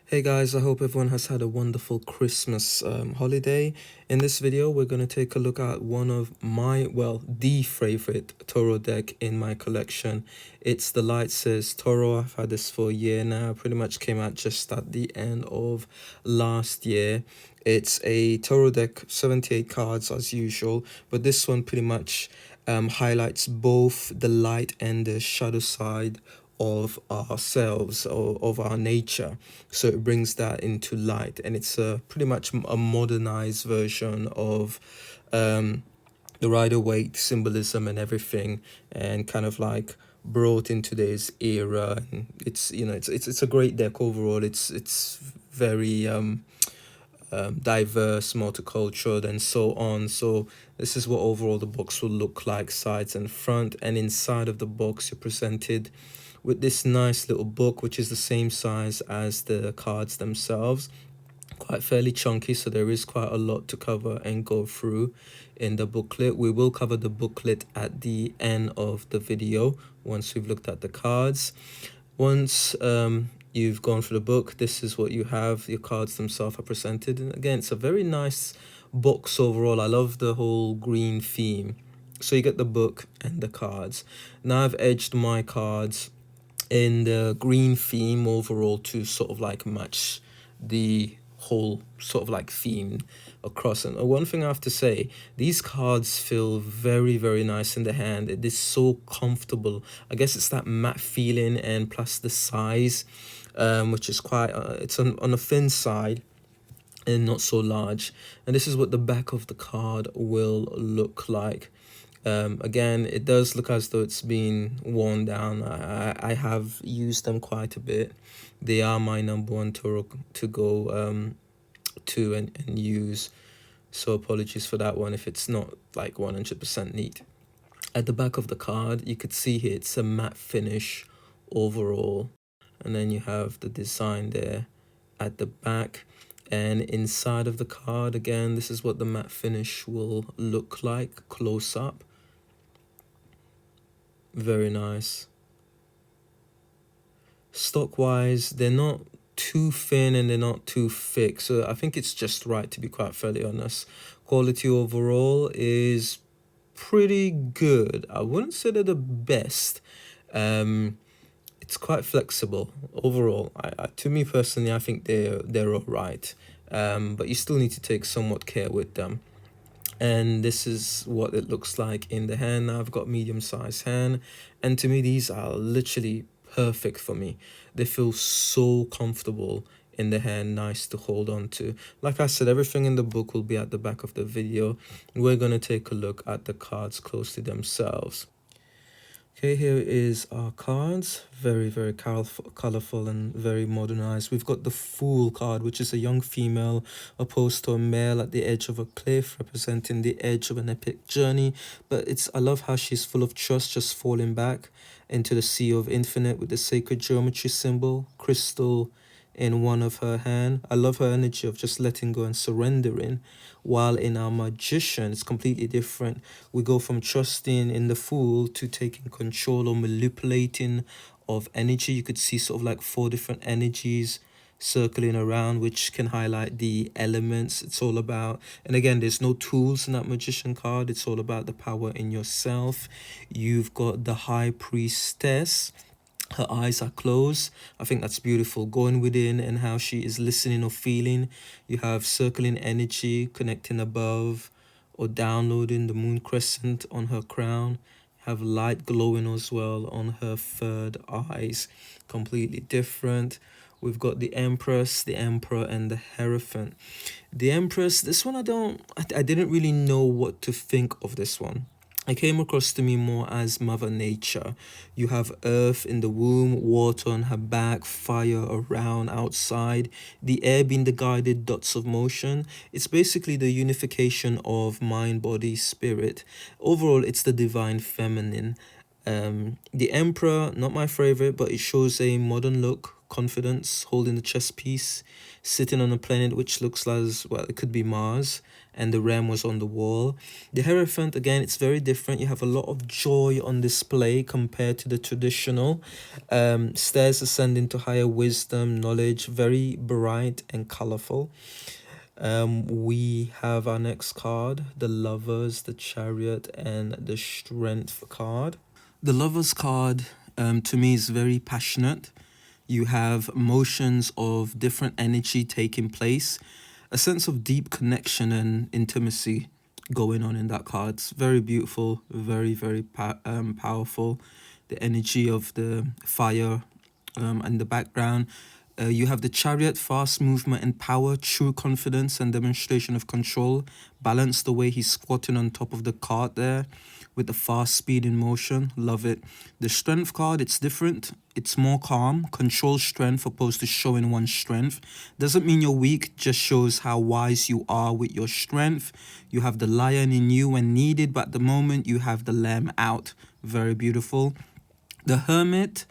Hey guys, I hope everyone has had a wonderful Christmas holiday. In this video, we're going to take a look at one of my, well, the favorite Toro deck in my collection. It's the Light Says Toro. I've had this for a year now. Pretty much came out just at the end of last year. It's a Toro deck, 78 cards as usual, but this one pretty much highlights both the light and the shadow side of ourselves or of our nature, so it brings that into light, and it's pretty much a modernized version of the Rider-Waite symbolism and everything, and kind of like brought in today's era. And it's, you know, it's a great deck overall. It's very diverse, multicultural, and so on. So this is what overall the box will look like, sides and front. And inside of the box, you're presented with this nice little book, which is the same size as the cards themselves. Quite fairly chunky, so there is quite a lot to cover and go through in the booklet. We will cover the booklet at the end of the video once we've looked at the cards. Once you've gone through the book, this is what you have. Your cards themselves are presented, and again, it's a very nice box overall. I love the whole green theme. So you get the book and the cards. Now I've edged my cards in the green theme overall to sort of like match the whole sort of like theme across. And one thing I have to say, these cards feel very nice in the hand. It is so comfortable. I guess it's that matte feeling, and plus the size, which is quite it's on a thin side and not so large. And this is what the back of the card will look like. Again, it does look as though it's been worn down. I have used them quite a bit. They are my number one Toro to go to and use. So apologies for that one if it's not like 100% neat. At the back of the card, you could see here it's a matte finish overall. And then you have the design there at the back. And inside of the card, again, this is what the matte finish will look like close up. Very nice. Stock wise, they're not too thin and they're not too thick, so I think it's just right, to be quite fairly honest. Quality overall is pretty good. I wouldn't say they're the best. It's quite flexible overall. To me personally, I think they're all right, but you still need to take somewhat care with them. And this is what it looks like in the hand. Now I've got medium-sized hand, and to me these are literally perfect for me. They feel so comfortable in the hand, nice to hold on to. Like I said, everything in the book will be at the back of the video. We're going to take a look at the cards closely themselves. Okay, here is our cards. Very colorful and very modernized. We've got the Fool card, which is a young female opposed to a male at the edge of a cliff, representing the edge of an epic journey. But I love how she's full of trust, just falling back into the sea of infinite with the sacred geometry symbol, crystal in one of her hand. I love her energy of just letting go and surrendering. While in our Magician, it's completely different. We go from trusting in the Fool to taking control or manipulating of energy. You could see sort of like 4 different energies circling around, which can highlight the elements it's all about. And again, there's no tools in that Magician card. It's all about the power in yourself. You've got the High Priestess. Her eyes are closed. I think that's beautiful. Going within and how she is listening or feeling. You have circling energy connecting above or downloading the moon crescent on her crown. You have light glowing as well on her third eyes. Completely different. We've got the Empress, the Emperor, and the Hierophant. The Empress, this one I didn't really know what to think of this one. It came across to me more as Mother Nature. You have earth in the womb, water on her back, fire around, outside, the air being the guided dots of motion. It's basically the unification of mind, body, spirit. Overall, it's the divine feminine. The Emperor, not my favorite, but it shows a modern look, confidence, holding the chess piece, sitting on a planet which looks like, well, it could be Mars, and the ram was on the wall. The Hierophant, again, it's very different. You have a lot of joy on display compared to the traditional. Stairs ascending to higher wisdom, knowledge, very bright and colorful. We have our next card, the Lovers, the Chariot, and the Strength card. The Lovers card, to me, is very passionate. You have motions of different energy taking place, a sense of deep connection and intimacy going on in that card. It's very beautiful, very, very powerful. The energy of the fire in the background. You have the Chariot, fast movement and power, true confidence and demonstration of control. Balance the way he's squatting on top of the cart there with the fast speed in motion. Love it. The Strength card, it's different. It's more calm. Control strength opposed to showing one's strength. Doesn't mean you're weak, just shows how wise you are with your strength. You have the lion in you when needed, but at the moment you have the lamb out. Very beautiful. The Hermit,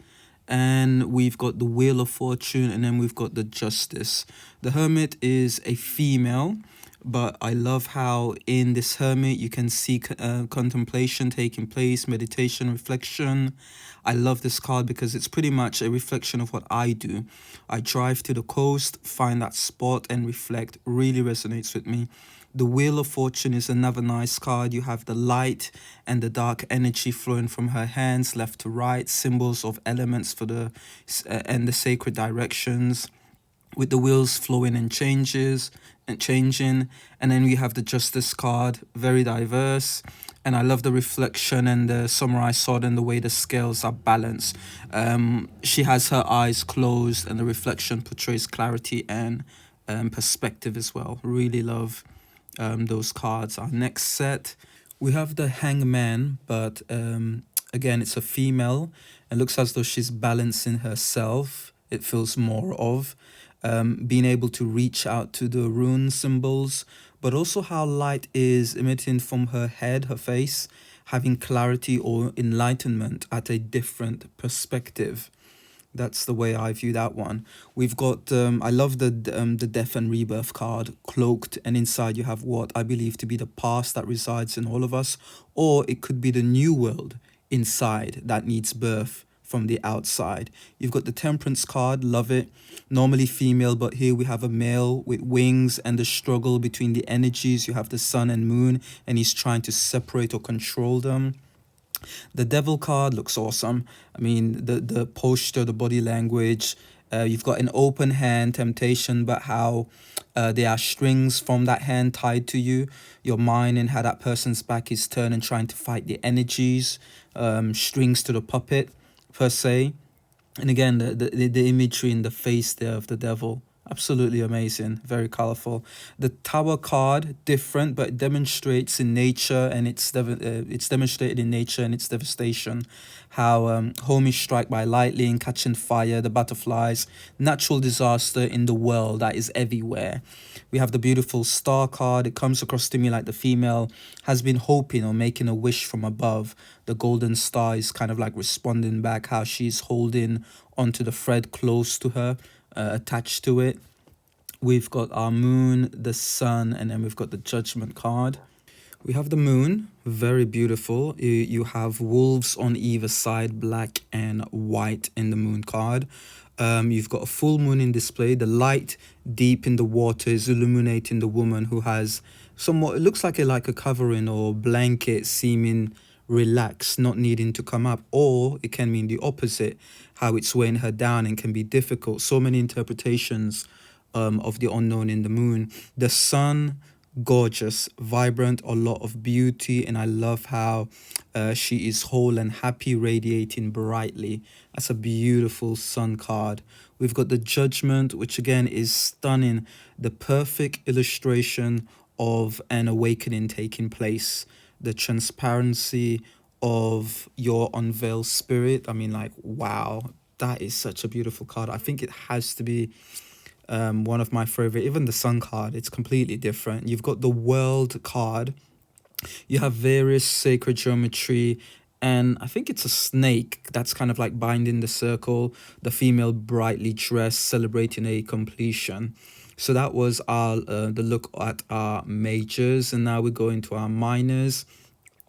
and we've got the Wheel of Fortune, and then we've got the Justice. The Hermit is a female, but I love how in this Hermit you can see contemplation taking place, meditation, reflection. I love this card because it's pretty much a reflection of what I do. I drive to the coast, find that spot and reflect. Really resonates with me. The Wheel of Fortune is another nice card. You have the light and the dark energy flowing from her hands, left to right, symbols of elements for the and the sacred directions, with the wheels flowing and changes and changing. And then we have the Justice card, very diverse. And I love the reflection and the samurai sword and the way the scales are balanced. She has her eyes closed and the reflection portrays clarity and perspective as well. Really love those cards. Our next set, we have the Hangman, but again, it's a female. It looks as though she's balancing herself. It feels more of being able to reach out to the rune symbols, but also how light is emitting from her head, her face, having clarity or enlightenment at a different perspective. That's the way I view that one. We've got, I love the Death and Rebirth card, cloaked, and inside you have what I believe to be the past that resides in all of us, or it could be the new world inside that needs birth from the outside. You've got the Temperance card, love it. Normally female, but here we have a male with wings and the struggle between the energies. You have the sun and moon, and he's trying to separate or control them. The Devil card looks awesome. I mean, the posture, the body language. You've got an open hand, temptation, but how there are strings from that hand tied to you. Your mind and how that person's back is turned and trying to fight the energies. Strings to the puppet, per se. And again, the imagery in the face there of the devil. Absolutely amazing, very colorful. The Tower card, different, but it demonstrates in nature, and it's demonstrated in nature and its devastation. How home is struck by lightning, catching fire, the butterflies, natural disaster in the world that is everywhere. We have the beautiful Star card. It comes across to me like the female has been hoping or making a wish from above. The golden star is kind of like responding back, how she's holding onto the thread close to her, attached to it. We've got our moon, the sun, and then we've got the Judgment card. We have the moon, very beautiful. You have wolves on either side, black and white in the moon card. You've got a full moon in display. The light deep in the water is illuminating the woman who has somewhat, it looks like a covering or blanket seeming relaxed, not needing to come up, or it can mean the opposite, how it's weighing her down and can be difficult. So many interpretations of the unknown in the moon. The sun, gorgeous, vibrant, a lot of beauty, and I love how she is whole and happy, radiating brightly. That's a beautiful sun card. We've got the Judgment, which again is stunning, the perfect illustration of an awakening taking place, the transparency of your unveiled spirit. I mean, like, wow, that is such a beautiful card. I think it has to be one of my favorite. Even the Sun card, it's completely different. You've got the World card. You have various sacred geometry, and I think it's a snake that's kind of like binding the circle. The female brightly dressed, celebrating a completion. So that was our the look at our majors, and now we go into our minors.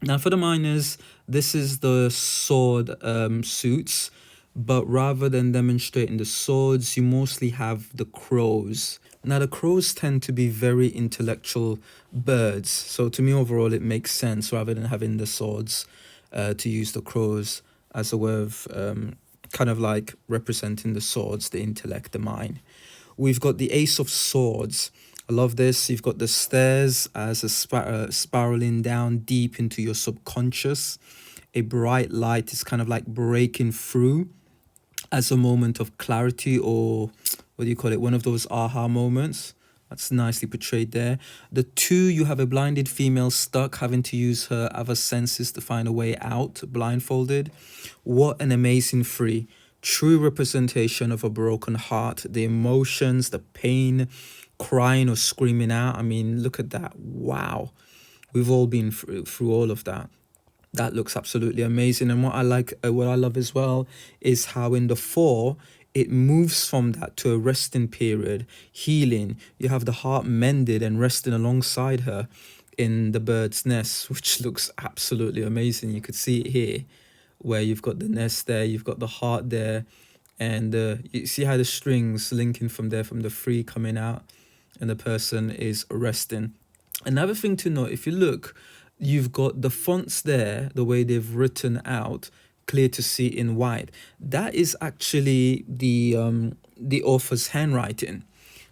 Now, for the minors, this is the sword suits, but rather than demonstrating the swords, you mostly have the crows. Now, the crows tend to be very intellectual birds, so to me, overall, it makes sense rather than having the swords to use the crows as a way of kind of like representing the swords, the intellect, the mind. We've got the Ace of Swords. I love this. You've got the stairs as a spiraling down deep into your subconscious. A bright light is kind of like breaking through as a moment of clarity, or what do you call it? One of those aha moments. That's nicely portrayed there. The two, you have a blinded female stuck, having to use her other senses to find a way out, blindfolded. What an amazing three. True representation of a broken heart, the emotions, the pain, crying or screaming out. I mean, look at that. Wow. We've all been through all of that. That looks absolutely amazing. And what I love as well, is how in the four, it moves from that to a resting period, healing. You have the heart mended and resting alongside her in the bird's nest, which looks absolutely amazing. You could see it here, where you've got the nest there, you've got the heart there, and you see how the strings linking from there, from the three coming out, and the person is resting. Another thing to note, if you look, you've got the fonts there, the way they've written out, clear to see in white. That is actually the author's handwriting.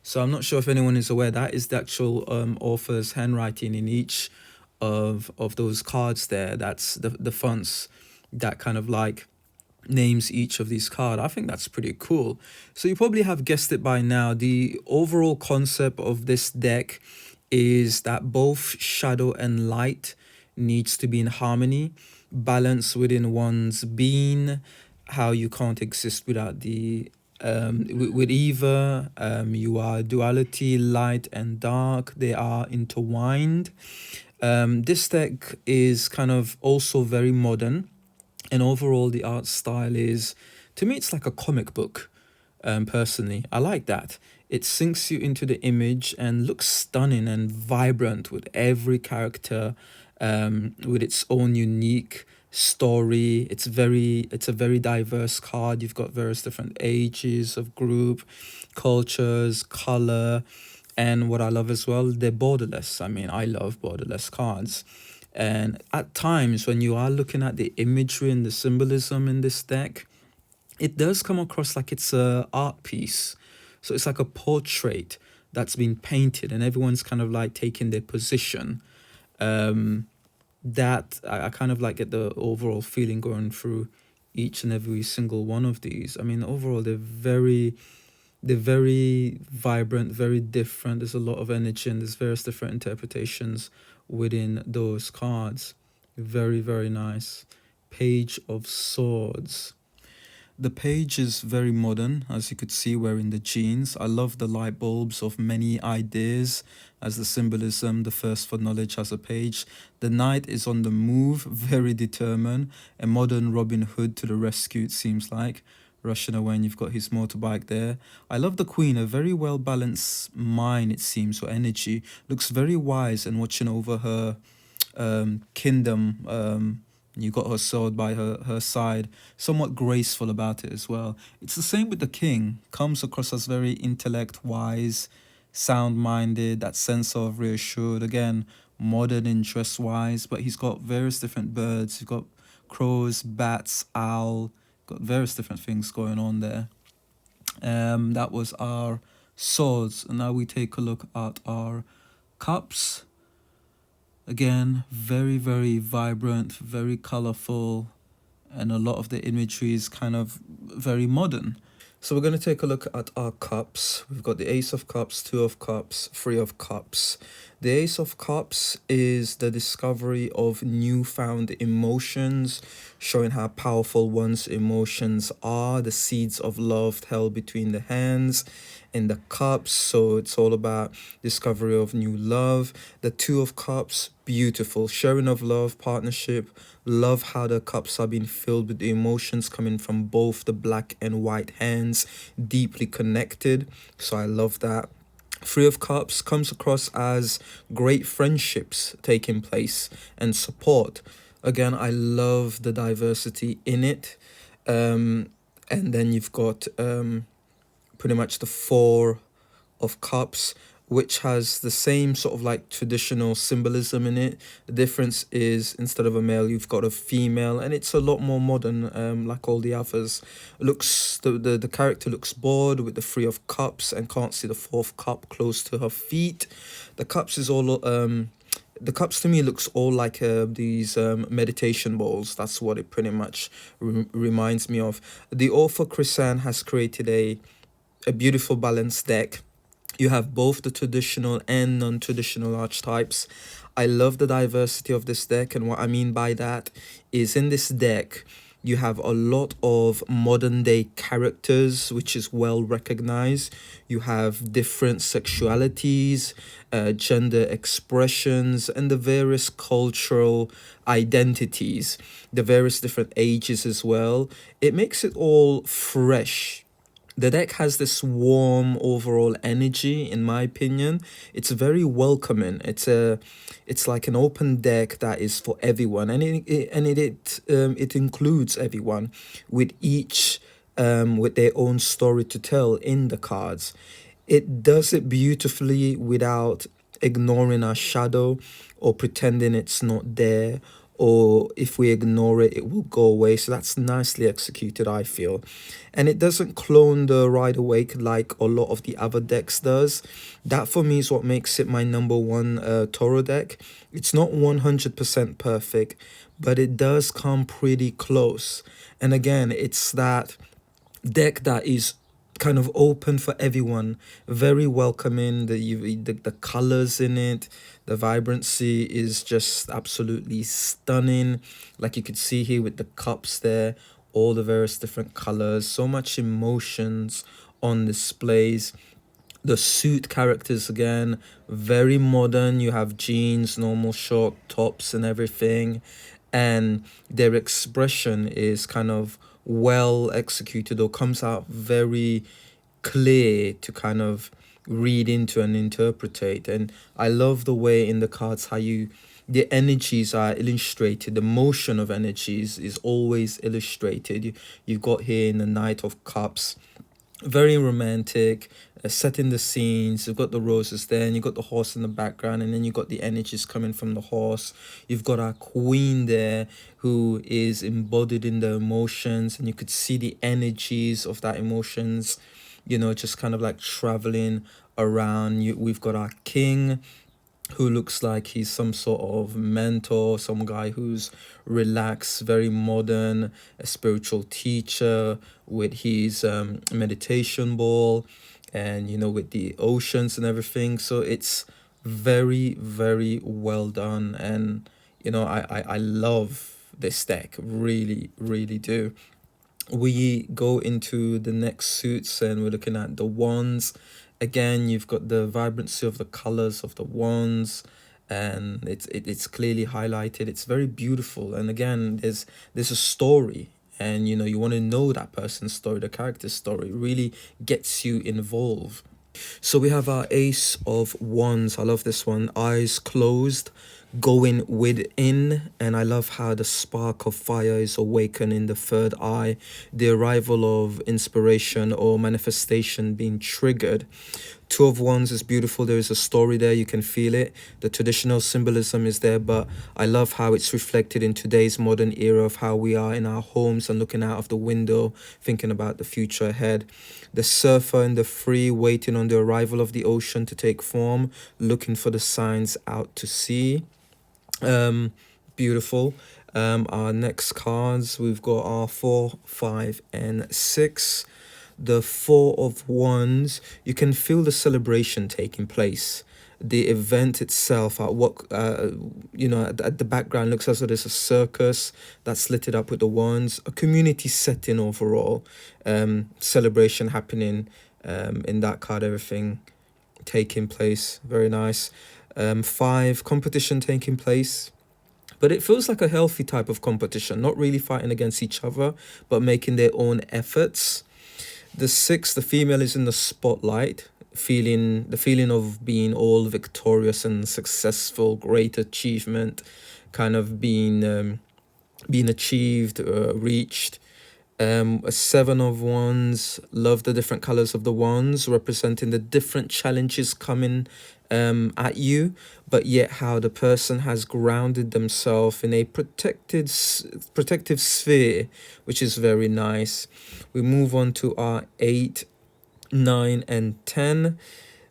So I'm not sure if anyone is aware, that is the actual author's handwriting in each of those cards there. That's the fonts that kind of like names each of these cards. I think that's pretty cool. So you probably have guessed it by now. The overall concept of this deck is that both shadow and light needs to be in harmony, balance within one's being, how you can't exist without the with either. You are duality, light and dark, they are intertwined. This deck is kind of also very modern, and overall the art style is, to me, it's like a comic book. Personally, I like that. It sinks you into the image and looks stunning and vibrant, with every character with its own unique story. It's a very diverse card. You've got various different ages of group, cultures, color, and what I love as well, they're borderless. I mean, I love borderless cards. And at times, when you are looking at the imagery and the symbolism in this deck, it does come across like it's a art piece. So it's like a portrait that's been painted, and everyone's kind of like taking their position. That I kind of like get the overall feeling going through each and every single one of these. I mean, overall, they're very vibrant, very different. There's a lot of energy, and there's various different interpretations within those cards. Very, very nice. Page of Swords. The page is very modern, as you could see, wearing the jeans. I love the light bulbs of many ideas as the symbolism, the thirst for knowledge as a page. The knight is on the move, very determined. A modern Robin Hood to the rescue, it seems like. Rushing away, and you've got his motorbike there. I love the queen, a very well balanced mind, it seems, or energy. Looks very wise and watching over her kingdom. You got her sword by her side, somewhat graceful about it as well. It's the same with the king. Comes across as very intellect wise, sound-minded, that sense of reassured. Again, modern interest-wise, but he's got various different birds. He's got crows, bats, owl, got various different things going on there. That was our swords, and now we take a look at our cups. Again, very, very vibrant, very colorful, and a lot of the imagery is kind of very modern. So we're going to take a look at our cups. We've got the Ace of Cups, Two of Cups, Three of Cups. The Ace of Cups is the discovery of newfound emotions, showing how powerful one's emotions are, the seeds of love held between the hands in the cups. So it's all about discovery of new love. The Two of Cups, beautiful, sharing of love, partnership. Love how the cups are being filled with the emotions coming from both the black and white hands, deeply connected. So I love that. Three of Cups comes across as great friendships taking place and support. Again, I love the diversity in it. Um, and then you've got pretty much the Four of Cups, which has the same sort of like traditional symbolism in it. The difference is instead of a male, you've got a female, and it's a lot more modern, like all the others. Looks the character looks bored with the Three of Cups and can't see the fourth cup close to her feet. The cups is all the cups to me looks all like these meditation bowls. That's what it pretty much reminds me of. The author Chrisanne has created a beautiful balanced deck. You have both the traditional and non-traditional archetypes. I love the diversity of this deck, and what I mean by that is in this deck you have a lot of modern day characters, which is well recognized. You have different sexualities, gender expressions, and the various cultural identities, the various different ages as well. It makes it all fresh. The deck has this warm overall energy, in my opinion. It's very welcoming. It's like an open deck that is for everyone, and it includes everyone, with each with their own story to tell in the cards. It does it beautifully without ignoring our shadow or pretending it's not there, or if we ignore it, it will go away. So that's nicely executed, I feel. And it doesn't clone the Ride Awake like a lot of the other decks does. That for me is what makes it my number one Toro deck. It's not 100% perfect, but it does come pretty close. And again, it's that deck that is kind of open for everyone, very welcoming. The colors in it, the vibrancy is just absolutely stunning. Like you could see here with the cups there, all the various different colors, so much emotions on displays. The suit characters again, very modern. You have jeans, normal short tops and everything, and their expression is kind of well executed, or comes out very clear to kind of read into and interpret. And I love the way in the cards how the energies are illustrated. The motion of energies is always illustrated. You've got here in the Knight of Cups, very romantic, setting the scenes. You've got the roses there, and you've got the horse in the background, and then you've got the energies coming from the horse. You've got our queen there who is embodied in the emotions, and you could see the energies of that emotions, just kind of like traveling around. We've got our king, who looks like he's some sort of mentor, some guy who's relaxed, very modern, a spiritual teacher with his meditation ball, and with the oceans and everything. So it's very, very well done, and I love this deck, really, really do. We go into the next suits, and we're looking at the wands. Again, you've got the vibrancy of the colors of the wands, and it's clearly highlighted. It's very beautiful, and again, there's a story, and you want to know that person's story, the character's story. It really gets you involved. So we have our Ace of Wands. I love this one. Eyes closed, going within, and I love how the spark of fire is awakened in the third eye, the arrival of inspiration or manifestation being triggered. Two of Wands is beautiful. There is a story there. You can feel it. The traditional symbolism is there, but I love how it's reflected in today's modern era of how we are in our homes and looking out of the window, thinking about the future ahead. The surfer and the free, waiting on the arrival of the ocean to take form, looking for the signs out to sea. Beautiful. Our next cards, we've got our 4, 5, and 6. The Four of Wands, you can feel the celebration taking place. The event itself, at what at the background, looks as though there's a circus that's lit it up with the wands. A community setting overall, celebration happening in that card. Everything taking place, very nice. 5, competition taking place. But it feels like a healthy type of competition, not really fighting against each other, but making their own efforts. The six, the female is in the spotlight, feeling the feeling of being all victorious and successful, great achievement, kind of being achieved, reached. A seven of wands, love the different colors of the wands, representing the different challenges coming at you, but yet how the person has grounded themselves in a protective sphere, which is very nice. We move on to our 8, 9, and 10.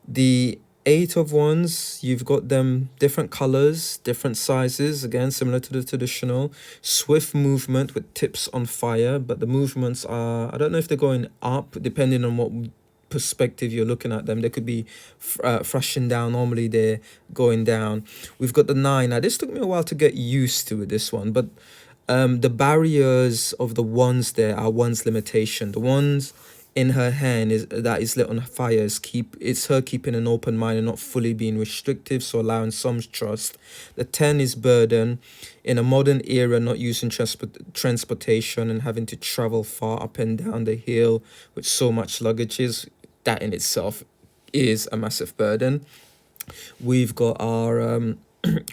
The 8 of wands, you've got them different colors, different sizes, again, similar to the traditional. Swift movement with tips on fire, but the movements are, I don't know if they're going up, depending on what perspective you're looking at them. They could be thrashing down. Normally they're going down. We've got the 9. Now, this took me a while to get used to this one, but the barriers of the ones there are one's limitation. The ones in her hand is that is lit on fire is it's her keeping an open mind and not fully being restrictive, so allowing some trust. The 10 is burden in a modern era, not using transportation and having to travel far up and down the hill with so much luggages. That in itself is a massive burden. We've got our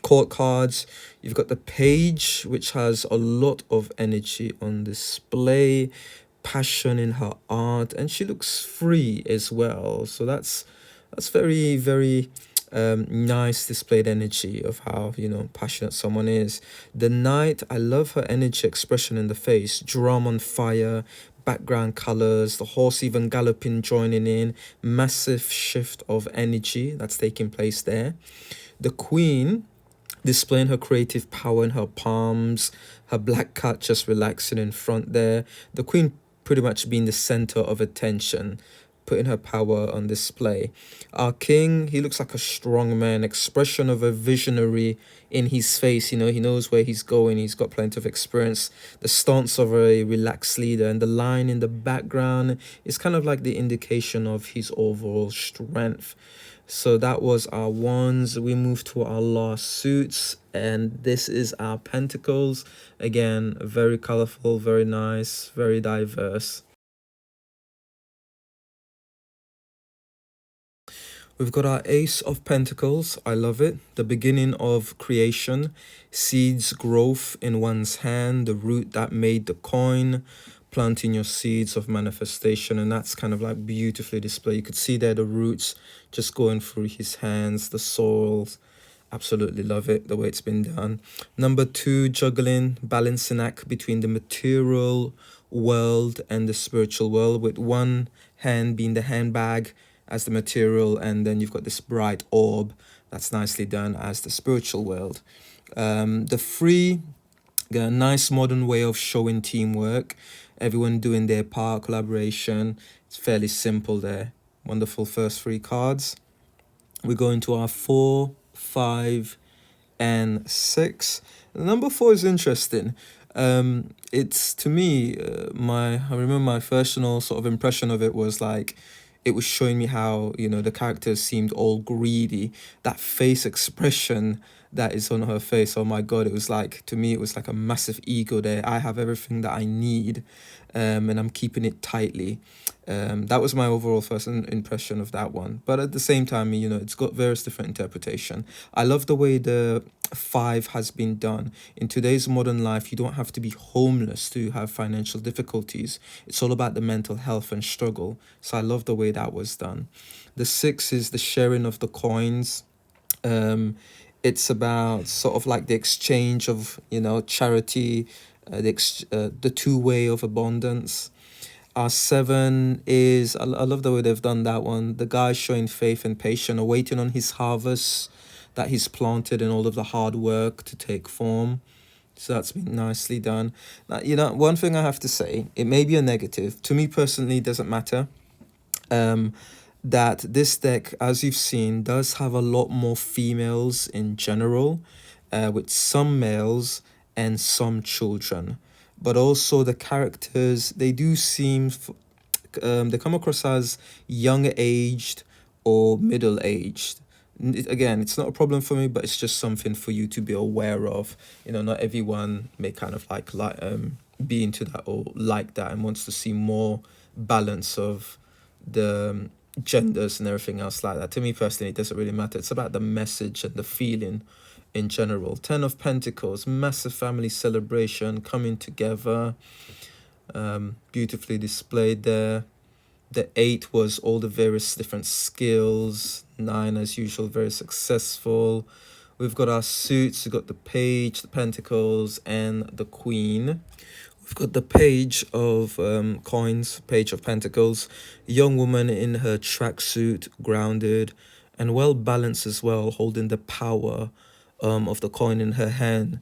court cards. You've got the page, which has a lot of energy on display, passion in her art, and she looks free as well. So that's very, very nice displayed energy of how, passionate someone is. The knight, I love her energy expression in the face, drum on fire, background colors, the horse even galloping, joining in, massive shift of energy that's taking place there. The queen, displaying her creative power in her palms, her black cat just relaxing in front there. The queen pretty much being the center of attention, putting her power on display. Our king, he looks like a strong man, expression of a visionary in his face. He knows where he's going. He's got plenty of experience. The stance of a relaxed leader, and the line in the background is kind of like the indication of his overall strength. So that was our wands. We move to our last suits, and this is our pentacles. Again, very colorful, very nice, very diverse. We've got our Ace of Pentacles. I love it. The beginning of creation, seeds growth in one's hand, the root that made the coin, planting your seeds of manifestation. And that's kind of like beautifully displayed. You could see there the roots just going through his hands, the soils. Absolutely love it, the way it's been done. Number 2, juggling, balancing act between the material world and the spiritual world, with one hand being the handbag as the material, and then you've got this bright orb that's nicely done as the spiritual world. The 3, a nice modern way of showing teamwork, everyone doing their part, collaboration. It's fairly simple there. Wonderful first 3 cards. We go into our 4, 5, and 6. Number 4 is interesting. It's, to me, I remember my personal sort of impression of it was like, it was showing me how, the characters seemed all greedy. That face expression that is on her face, oh my God, it was like, to me, it was like a massive ego there. I have everything that I need, and I'm keeping it tightly. That was my overall first impression of that one. But at the same time, it's got various different interpretation. I love the way the 5 has been done. In today's modern life, you don't have to be homeless to have financial difficulties. It's all about the mental health and struggle. So I love the way that was done. The 6 is the sharing of the coins. It's about sort of like the exchange of, charity, the two-way of abundance. Our 7 is, I love the way they've done that one. The guy showing faith and patience, waiting on his harvest that he's planted and all of the hard work to take form. So that's been nicely done. Now, one thing I have to say, it may be a negative. To me personally, it doesn't matter. That this deck, as you've seen, does have a lot more females in general, with some males and some children. But also the characters, they do seem, they come across as young-aged or middle-aged. Again, it's not a problem for me, but it's just something for you to be aware of. Not everyone may kind of like be into that or like that and wants to see more balance of the genders and everything else like that. To me personally, it doesn't really matter. It's about the message and the feeling in general. Ten of Pentacles, massive family celebration, coming together, beautifully displayed there. The 8 was all the various different skills. 9, as usual, very successful. We've got our suits. We've got the Page, the Pentacles, and the Queen. We've got the Page of Coins, Page of Pentacles. Young woman in her tracksuit, grounded and well balanced as well, holding the power of the coin in her hand,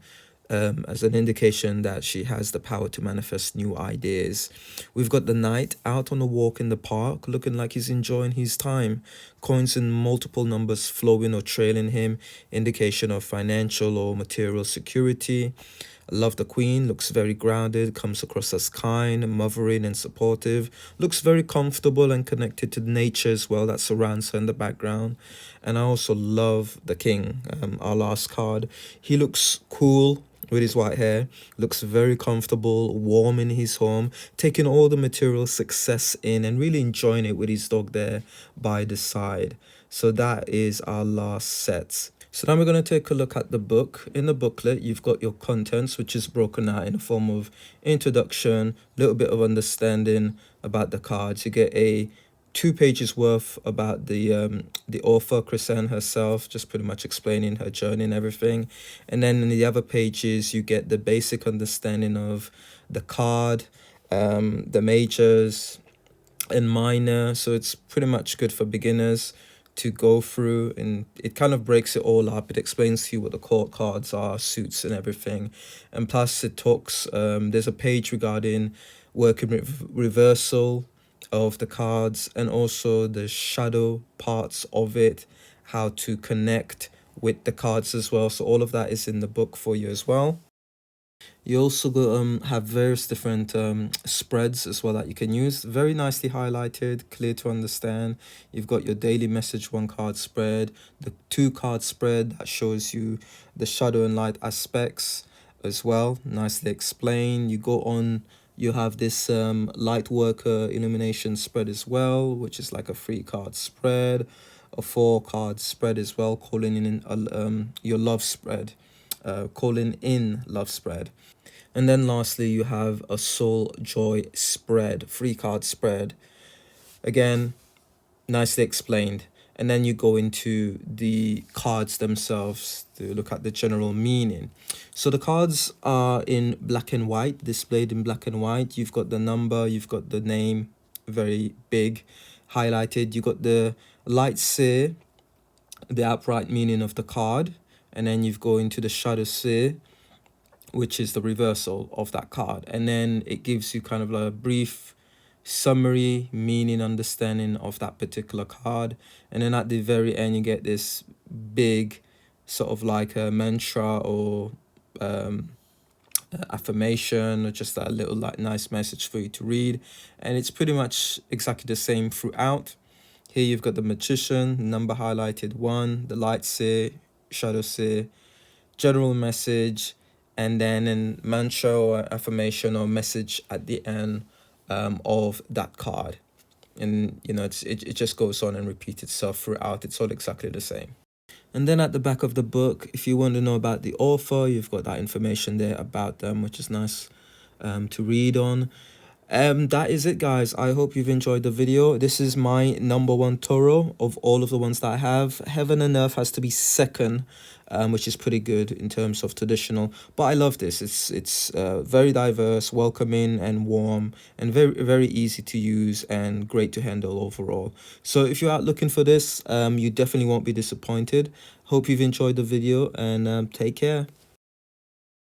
as an indication that she has the power to manifest new ideas. We've got the Knight out on a walk in the park, looking like he's enjoying his time. Coins in multiple numbers flowing or trailing him, indication of financial or material security. I love the Queen, looks very grounded, comes across as kind, mothering and supportive, looks very comfortable and connected to nature as well that surrounds her in the background. And I also love the King, our last card. He looks cool with his white hair, looks very comfortable, warm in his home, taking all the material success in and really enjoying it with his dog there by the side. So that is our last set. So now we're going to take a look at the book. In the booklet, you've got your contents, which is broken out in the form of introduction, a little bit of understanding about the cards. You get a 2 pages worth about the author, Chrisanne herself, just pretty much explaining her journey and everything. And then in the other pages, you get the basic understanding of the card, the majors and minor. So it's pretty much good for beginners to go through, and it kind of breaks it all up. It explains to you what the court cards are, suits and everything. And plus it talks, there's a page regarding working with reversal of the cards and also the shadow parts of it, how to connect with the cards as well. So all of that is in the book for you as well. You also go, have various different spreads as well that you can use. Very nicely highlighted, clear to understand. You've got your daily message 1 card spread, the 2 card spread that shows you the shadow and light aspects as well, nicely explained. You go on, you have this light worker illumination spread as well, which is like a 3 card spread, a 4 card spread as well, calling in your love spread. Calling in love spread. And then lastly, you have a soul joy spread, 3 card spread. Again, nicely explained. And then you go into the cards themselves to look at the general meaning. So the cards are in black and white, displayed in black and white. You've got the number, you've got the name, very big, highlighted. You got the light seer, the upright meaning of the card. And then you go into the shadow seer, which is the reversal of that card. And then it gives you kind of a brief summary, meaning, understanding of that particular card. And then at the very end, you get this big sort of like a mantra or affirmation, or just a little like nice message for you to read. And it's pretty much exactly the same throughout. Here you've got the magician, number highlighted 1, the light seer, shadow seer, general message, and then a mantra or affirmation or message at the end of that card. And you know, it just goes on and repeats itself throughout. It's all exactly the same. And then at the back of the book, if you want to know about the author, you've got that information there about them, which is nice to read on. That is it, guys. I hope you've enjoyed the video. This is my number 1 Toro of all of the ones that I have. Heaven and Earth has to be second, which is pretty good in terms of traditional. But I love this. It's very diverse, welcoming and warm, and very easy to use and great to handle overall. So if you're out looking for this, you definitely won't be disappointed. Hope you've enjoyed the video, and take care.